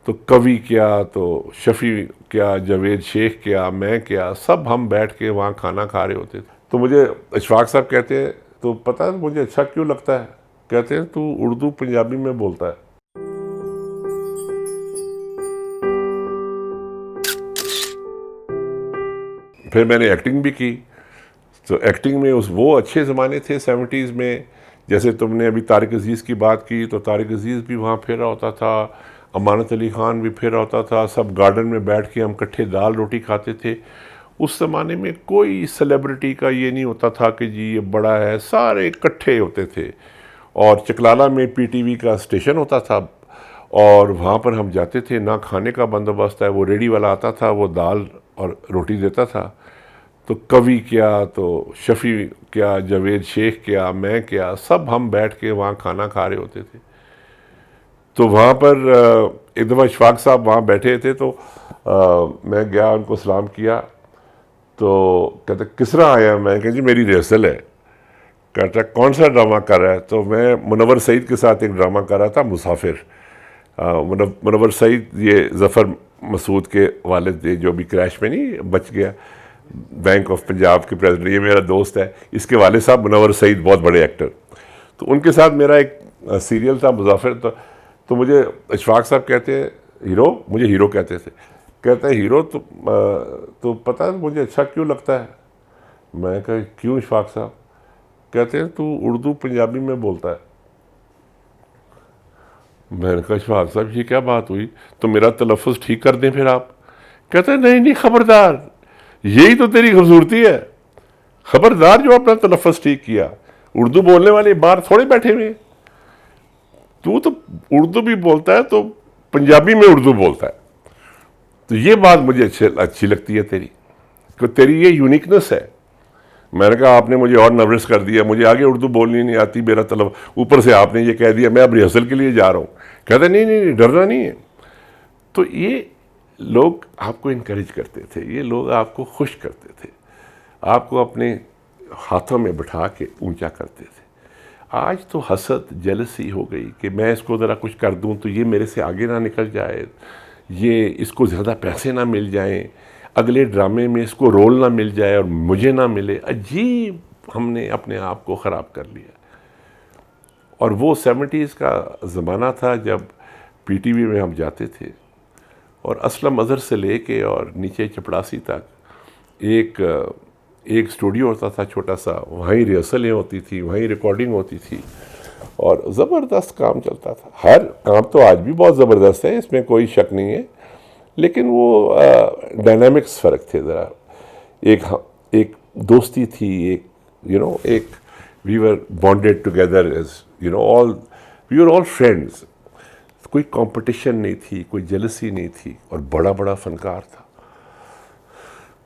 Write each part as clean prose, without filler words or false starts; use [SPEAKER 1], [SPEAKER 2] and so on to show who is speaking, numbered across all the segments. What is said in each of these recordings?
[SPEAKER 1] تو کوی کیا، تو شفیع کیا، جاوید شیخ کیا، میں کیا، سب ہم بیٹھ کے وہاں کھانا کھا رہے ہوتے تھے. تو مجھے اشفاق صاحب کہتے ہیں تو پتہ ہے مجھے اچھا کیوں لگتا ہے؟ کہتے ہیں تو اردو پنجابی میں بولتا ہے. پھر میں نے ایکٹنگ بھی کی. تو ایکٹنگ میں وہ اچھے زمانے تھے 70s میں. جیسے تم نے ابھی طارق عزیز کی بات کی، تو طارق عزیز بھی وہاں پھر رہا ہوتا تھا، امانت علی خان بھی پھر رہا ہوتا تھا. سب گارڈن میں بیٹھ کے ہم کٹھے دال روٹی کھاتے تھے. اس زمانے میں کوئی سیلیبریٹی کا یہ نہیں ہوتا تھا کہ جی یہ بڑا ہے، سارے اکٹھے ہوتے تھے. اور چکلالہ میں پی ٹی وی کا اسٹیشن ہوتا تھا، اور وہاں پر ہم جاتے تھے. نہ کھانے کا بندوبست ہے، وہ ریڈی والا آتا تھا، وہ دال اور روٹی دیتا تھا. تو کوی کیا، تو شفیع کیا، جاوید شیخ کیا، میں کیا، سب ہم بیٹھ کے وہاں کھانا کھا رہے ہوتے تھے. تو وہاں پر ایک دفعہ اشفاق صاحب وہاں بیٹھے تھے، تو میں گیا، ان کو سلام کیا. تو کہتے کس طرح آیا؟ میں کہ جی میری ریہرسل ہے. کہتا کون سا ڈرامہ کر رہا ہے؟ تو میں منور سعید کے ساتھ ایک ڈرامہ کر رہا تھا، مسافر. منور سعید یہ ظفر مسعود کے والد تھے، جو بھی کریش میں نہیں بچ گیا، بینک آف پنجاب کے پریزیڈنٹ. یہ میرا دوست ہے، اس کے والد صاحب منور سعید بہت بڑے ایکٹر. تو ان کے ساتھ میرا ایک سیریل تھا مسافر. تو مجھے اشفاق صاحب کہتے ہیں ہیرو، مجھے ہیرو کہتے تھے. کہتے ہیں ہیرو تو پتہ ہے مجھے اچھا کیوں لگتا ہے؟ میں کہا کیوں اشفاق صاحب؟ کہتے ہیں تو اردو پنجابی میں بولتا ہے. میں نے کہا اشفاق صاحب یہ کیا بات ہوئی؟ تو میرا تلفظ ٹھیک کر دیں پھر آپ. کہتے ہیں نہیں خبردار، یہی تو تیری خوبصورتی ہے. خبردار جو اپنا تلفظ ٹھیک کیا. اردو بولنے والے باہر تھوڑے بیٹھے ہوئے. تو اردو بھی بولتا ہے تو پنجابی میں اردو بولتا ہے. تو یہ بات مجھے اچھی لگتی ہے تیری، کہ تیری یہ یونیکنس ہے. میں نے کہا آپ نے مجھے اور نروس کر دیا، مجھے آگے اردو بولنی نہیں آتی، میرا اوپر سے آپ نے یہ کہہ دیا میں اب ریہرسل کے لیے جا رہا ہوں. کہتے نہیں ڈرنا نہیں ہے. تو یہ لوگ آپ کو انکریج کرتے تھے، یہ لوگ آپ کو خوش کرتے تھے، آپ کو اپنے ہاتھوں میں بٹھا کے اونچا کرتے تھے. آج تو حسد جیلسی ہو گئی کہ میں اس کو ذرا کچھ کر دوں تو یہ میرے سے آگے نہ نکل جائے، یہ اس کو زیادہ پیسے نہ مل جائیں، اگلے ڈرامے میں اس کو رول نہ مل جائے اور مجھے نہ ملے. عجیب ہم نے اپنے آپ کو خراب کر لیا. اور وہ 70s کا زمانہ تھا جب پی ٹی وی میں ہم جاتے تھے، اور اسلم اظہر سے لے کے اور نیچے چپڑاسی تک ایک اسٹوڈیو ہوتا تھا چھوٹا سا، وہیں ریہرسلیں ہوتی تھی، وہیں ریکارڈنگ ہوتی تھی، اور زبردست کام چلتا تھا. ہر کام تو آج بھی بہت زبردست ہے، اس میں کوئی شک نہیں ہے، لیکن وہ ڈائنامکس فرق تھے ذرا. ایک دوستی تھی، ایک we were bonded together as we were all friends. کوئی کمپٹیشن نہیں تھی، کوئی جیلسی نہیں تھی، اور بڑا بڑا فنکار تھا.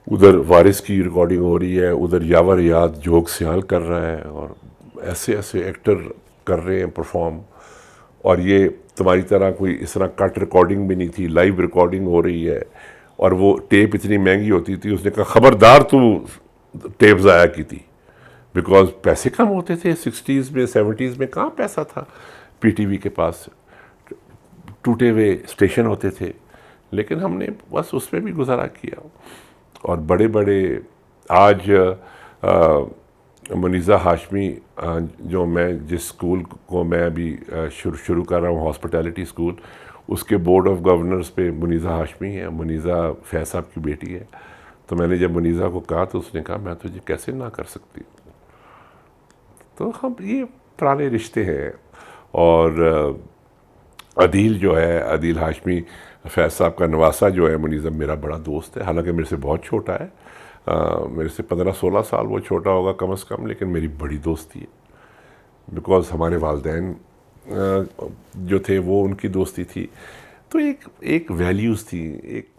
[SPEAKER 1] ادھر وارث کی ریکارڈنگ ہو رہی ہے، ادھر یاور یاد جوگ سیال کر رہا ہے، اور ایسے ایکٹر کر رہے ہیں پرفارم. اور یہ تمہاری طرح کوئی اس طرح کٹ ریکارڈنگ بھی نہیں تھی، لائیو ریکارڈنگ ہو رہی ہے. اور وہ ٹیپ اتنی مہنگی ہوتی تھی. اس نے کہا خبردار تو ٹیپ ضائع کی تھی، بیکاز پیسے کم ہوتے تھے 60s میں 70s میں. کہاں پیسہ تھا پی ٹی وی کے پاس؟ ٹوٹے ہوئے اسٹیشن ہوتے تھے، لیکن ہم نے بس اس میں بھی گزارا کیا. اور بڑے بڑے آج منیزہ ہاشمی، جو میں جس اسکول کو میں ابھی شروع کر رہا ہوں، ہاسپٹیلٹی اسکول، اس کے بورڈ آف گورنرز پہ منیزہ ہاشمی ہے. منیزہ فیض صاحب کی بیٹی ہے. تو میں نے جب منیزہ کو کہا تو اس نے کہا میں تجھے کیسے نہ کر سکتی. تو ہم یہ پرانے رشتے ہیں. اور عدیل جو ہے، عدیل ہاشمی فیض صاحب کا نواسہ جو ہے منیزہ، میرا بڑا دوست ہے. حالانکہ میرے سے بہت چھوٹا ہے، میرے سے 15-16 سال وہ چھوٹا ہوگا کم از کم، لیکن میری بڑی دوستی ہے. بیکاز ہمارے والدین جو تھے وہ ان کی دوستی تھی. تو ایک ویلیوز تھی، ایک